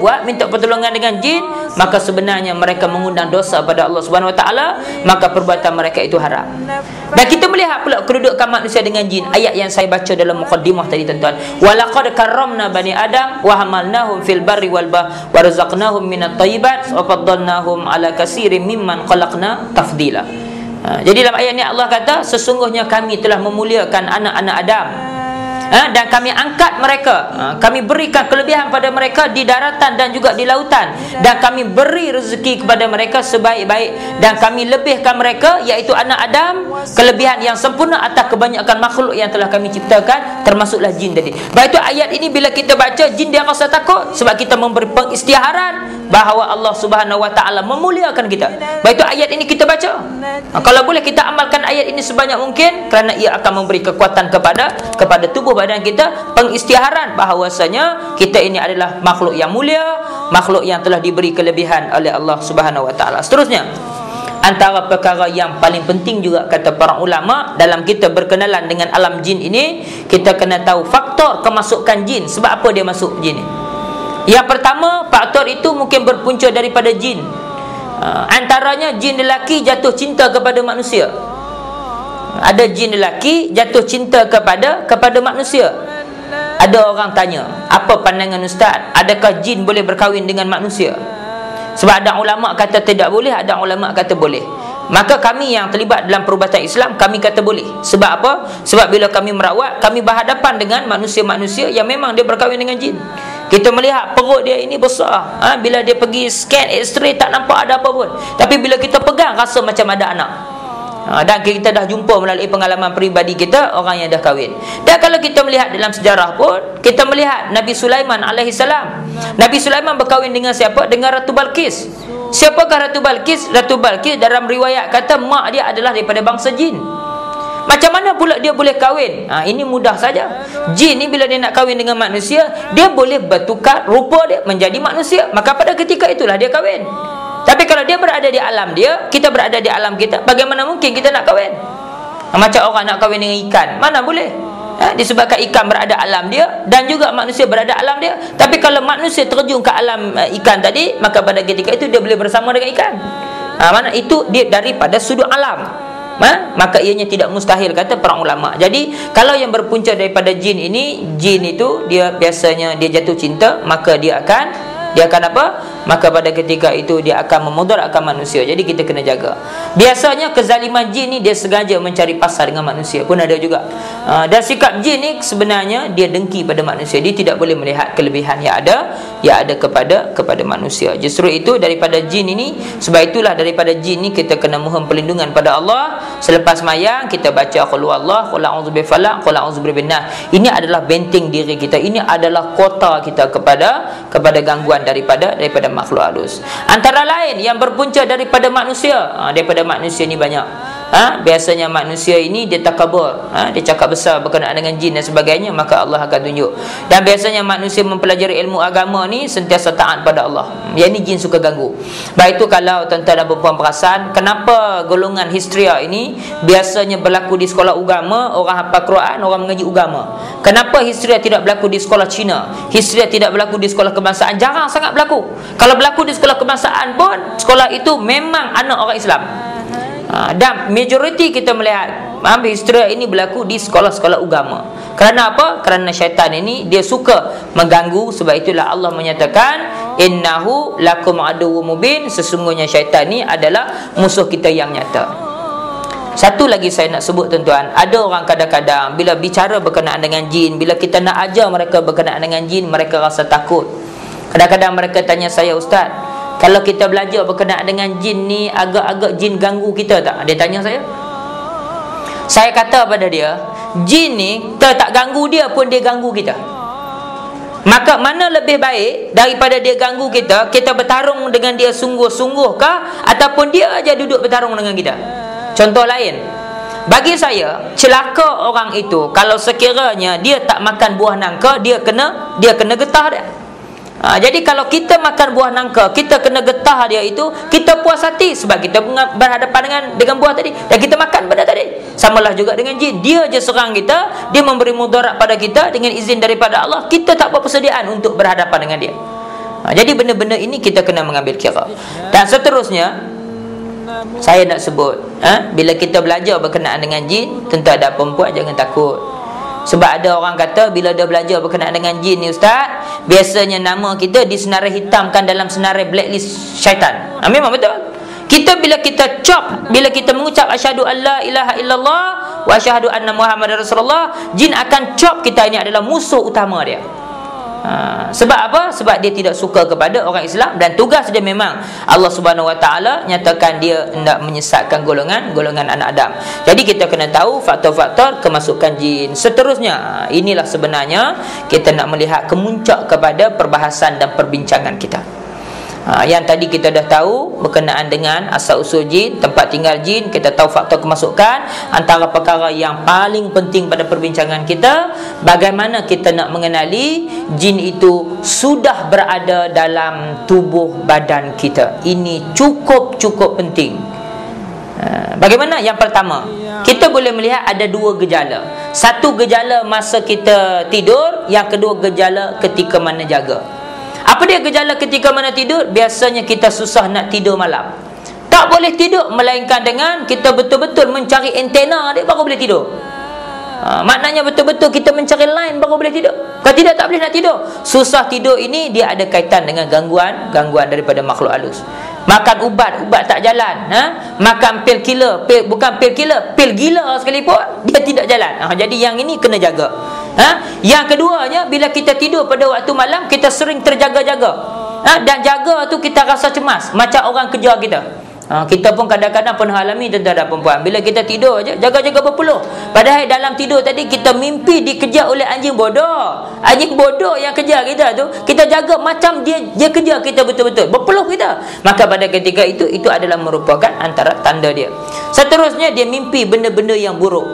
buat, minta pertolongan dengan jin, maka sebenarnya mereka mengundang dosa pada Allah Subhanahu Wa Taala, maka perbuatan mereka itu haram. Dan kita melihat pula kedudukan manusia dengan jin. Ayat yang saya baca dalam muqaddimah tadi tuan-tuan, walaqad karramna bani adam wa hamalnahum fil barri wal bahr wa razaqnahum minat thayyibat wa faddalnahum ala katsirin mimman khalaqna tafdila. Jadi dalam ayat ni Allah kata, sesungguhnya kami telah memuliakan anak-anak Adam, dan kami angkat mereka, kami berikan kelebihan pada mereka di daratan dan juga di lautan, dan kami beri rezeki kepada mereka sebaik-baik, dan kami lebihkan mereka, iaitu anak Adam, kelebihan yang sempurna atas kebanyakan makhluk yang telah kami ciptakan, termasuklah jin tadi. Baik, itu ayat ini bila kita baca, jin dia rasa takut sebab kita memberi pengistiharan bahawa Allah Subhanahu Wa Taala memuliakan kita. Baik, itu ayat ini kita baca. Kalau boleh kita amalkan ayat ini sebanyak mungkin, kerana ia akan memberi kekuatan kepada tubuh badan kita, pengistiharan bahawasanya kita ini adalah makhluk yang mulia, makhluk yang telah diberi kelebihan oleh Allah Subhanahu Wa Taala. Seterusnya, antara perkara yang paling penting juga kata para ulama dalam kita berkenalan dengan alam jin ini, kita kena tahu faktor kemasukan jin. Sebab apa dia masuk jin ni? Yang pertama, faktor itu mungkin berpunca daripada jin. Antaranya jin lelaki jatuh cinta kepada manusia. Ada jin lelaki jatuh cinta kepada manusia. Ada orang tanya, apa pandangan ustaz, adakah jin boleh berkahwin dengan manusia? Sebab ada ulama kata tidak boleh, ada ulama kata boleh. Maka kami yang terlibat dalam perubatan Islam, kami kata boleh. Sebab apa? Sebab bila kami merawat, kami berhadapan dengan manusia-manusia yang memang dia berkahwin dengan jin. Kita melihat perut dia ini besar, bila dia pergi scan X-ray tak nampak ada apa pun, tapi bila kita pegang rasa macam ada anak. Dan kita dah jumpa melalui pengalaman peribadi kita orang yang dah kahwin. Dan kalau kita melihat dalam sejarah pun, kita melihat Nabi Sulaiman alaihissalam. Nabi Sulaiman berkahwin dengan siapa? Dengan Ratu Balqis. Siapakah Ratu Balqis? Ratu Balqis dalam riwayat kata mak dia adalah daripada bangsa jin. Macam mana pula dia boleh kahwin? Ini mudah saja. Jin ni bila dia nak kahwin dengan manusia, dia boleh bertukar rupa dia menjadi manusia. Maka pada ketika itulah dia kahwin. Tapi kalau dia berada di alam dia, kita berada di alam kita, bagaimana mungkin kita nak kahwin? Macam orang nak kahwin dengan ikan, mana boleh? Disebabkan ikan berada alam dia dan juga manusia berada alam dia. Tapi kalau manusia terjun ke alam ikan tadi, maka pada ketika itu dia boleh bersama dengan ikan. Mana itu dia daripada sudut alam. Maka ianya tidak mustahil kata para ulama. Jadi kalau yang berpunca daripada jin ini, jin itu dia biasanya dia jatuh cinta, maka dia akan apa? Maka pada ketika itu dia akan memudaratkan manusia. Jadi kita kena jaga. Biasanya kezaliman jin ni dia sengaja mencari pasal dengan manusia pun ada juga. Dan sikap jin ni sebenarnya dia dengki pada manusia. Dia tidak boleh melihat kelebihan yang ada kepada manusia. Justru itu daripada jin ini, sebab itulah daripada jin ni kita kena mohon perlindungan pada Allah. Selepas mayang kita baca qul huwallah, qul a'udzu bifalaq, qul a'udzu birabbinas. Ini adalah benteng diri kita. Ini adalah kota kita kepada gangguan daripada makhluk halus. Antara lain yang berpunca daripada manusia, daripada manusia ni banyak. Biasanya manusia ini dia takabur, dia cakap besar berkenaan dengan jin dan sebagainya, maka Allah akan tunjuk. Dan biasanya manusia mempelajari ilmu agama ni sentiasa taat pada Allah. Yang ni jin suka ganggu. Baik itu kalau tuan-tuan dan puan-puan perasan, kenapa golongan histeria ini biasanya berlaku di sekolah agama, orang hafal Quran, orang mengaji agama. Kenapa histeria tidak berlaku di sekolah Cina? Histeria tidak berlaku di sekolah kebangsaan, jarang sangat berlaku. Kalau berlaku di sekolah kebangsaan pun, sekolah itu memang anak orang Islam. Dan majoriti kita melihat histeria ini berlaku di sekolah-sekolah agama. Kerana apa? Kerana syaitan ini dia suka mengganggu. Sebab itulah Allah menyatakan innahu lakum aduwwum mubin, sesungguhnya syaitan ini adalah musuh kita yang nyata. Satu lagi saya nak sebut tuan-tuan, ada orang kadang-kadang bila bicara berkenaan dengan jin, bila kita nak ajar mereka berkenaan dengan jin, mereka rasa takut. Kadang-kadang mereka tanya saya, ustaz, kalau kita belajar berkenaan dengan jin ni, agak-agak jin ganggu kita tak? Dia tanya saya. Saya kata pada dia, jin ni kita tak ganggu dia pun dia ganggu kita. Maka mana lebih baik daripada dia ganggu kita, kita bertarung dengan dia sungguh-sungguhkah, ataupun dia aja duduk bertarung dengan kita? Contoh lain, bagi saya celaka orang itu kalau sekiranya dia tak makan buah nangka, dia kena getah dia. Jadi kalau kita makan buah nangka, kita kena getah dia itu, kita puas hati sebab kita berhadapan dengan buah tadi dan kita makan benda tadi. Samalah juga dengan jin, dia je serang kita, dia memberi mudarat pada kita dengan izin daripada Allah, kita tak berpersediaan untuk berhadapan dengan dia. Jadi benda-benda ini kita kena mengambil kira. Dan seterusnya saya nak sebut, bila kita belajar berkenaan dengan jin, tentu ada perempuan jangan takut. Sebab ada orang kata bila dia belajar berkenaan dengan jin ni ustaz, biasanya nama kita disenarai hitamkan dalam senarai blacklist syaitan. Memang betul. Kita bila kita mengucap asyhadu alla ilaha illallah wa asyhadu anna muhammadar rasulullah, jin akan cop kita ini adalah musuh utama dia. Sebab apa? Sebab dia tidak suka kepada orang Islam, dan tugas dia memang Allah Subhanahu Wa Taala nyatakan dia hendak menyesatkan golongan anak Adam. Jadi kita kena tahu faktor-faktor kemasukan jin. Seterusnya, inilah sebenarnya kita nak melihat kemuncak kepada perbahasan dan perbincangan kita. Yang tadi kita dah tahu berkenaan dengan asal usul jin, tempat tinggal jin, kita tahu faktor kemasukan. Antara perkara yang paling penting pada perbincangan kita, bagaimana kita nak mengenali jin itu sudah berada dalam tubuh badan kita. Ini cukup penting. Bagaimana? Yang pertama, kita boleh melihat ada dua gejala. Satu gejala masa kita tidur, yang kedua gejala ketika mana jaga. Apa dia gejala ketika mana tidur? Biasanya kita susah nak tidur malam. Tak boleh tidur melainkan dengan kita betul-betul mencari antena dia baru boleh tidur. Maknanya betul-betul kita mencari line baru boleh tidur. Kalau tidak, tak boleh nak tidur. Susah tidur ini dia ada kaitan dengan gangguan daripada makhluk halus. Makan ubat tak jalan, makan pil killer, bukan pil killer, pil gila sekalipun dia tidak jalan. Jadi yang ini kena jaga. Yang keduanya, bila kita tidur pada waktu malam, kita sering terjaga-jaga. Dan jaga tu kita rasa cemas, macam orang kejar kita. Kita pun kadang-kadang pernah alami tentang ada perempuan, bila kita tidur aja jaga-jaga berpeluh, padahal dalam tidur tadi kita mimpi dikejar oleh anjing bodoh. Anjing bodoh yang kejar kita tu, kita jaga macam dia kejar kita betul-betul, berpeluh kita. Maka pada ketika itu adalah merupakan antara tanda dia. Seterusnya, dia mimpi benda-benda yang buruk,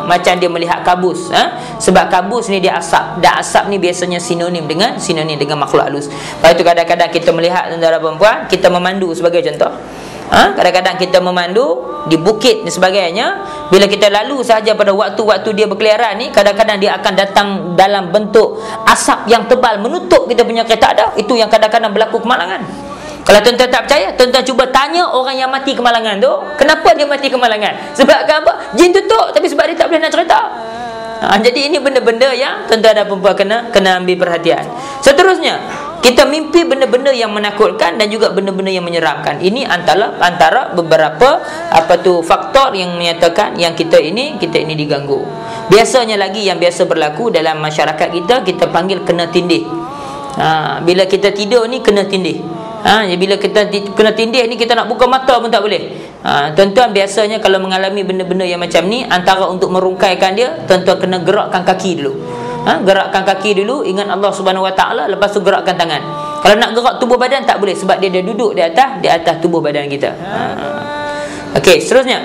macam dia melihat kabus. Sebab kabus ni dia asap, dan asap ni biasanya sinonim dengan makhluk halus. Lepas itu kadang-kadang kita melihat tentara perempuan, kita memandu sebagai contoh. Kadang-kadang kita memandu di bukit dan sebagainya, bila kita lalu sahaja pada waktu-waktu dia berkeliaran ni, kadang-kadang dia akan datang dalam bentuk asap yang tebal menutup kita punya kereta ada. Itu yang kadang-kadang berlaku kemalangan. Kalau tuan-tuan tak percaya, tuan-tuan cuba tanya orang yang mati kemalangan tu, kenapa dia mati kemalangan? Sebab apa? Jin tutup, tapi sebab dia tak boleh nak cerita. Jadi ini benda-benda yang tuan-tuan dan perempuan kena ambil perhatian. Seterusnya, kita mimpi benda-benda yang menakutkan dan juga benda-benda yang menyeramkan. Ini antara beberapa faktor yang menyatakan yang kita ini diganggu. Biasanya lagi yang biasa berlaku dalam masyarakat kita panggil kena tindih. Bila kita tidur ni kena tindih. Bila kita kena tindih ni, kita nak buka mata pun tak boleh. Tuan-tuan biasanya kalau mengalami benda-benda yang macam ni, antara untuk merungkaikan dia, tuan-tuan kena gerakkan kaki dulu. Gerakkan kaki dulu, ingat Allah Subhanahu Wa Taala, lepas tu gerakkan tangan. Kalau nak gerak tubuh badan tak boleh, sebab dia duduk di atas tubuh badan kita. Okey, seterusnya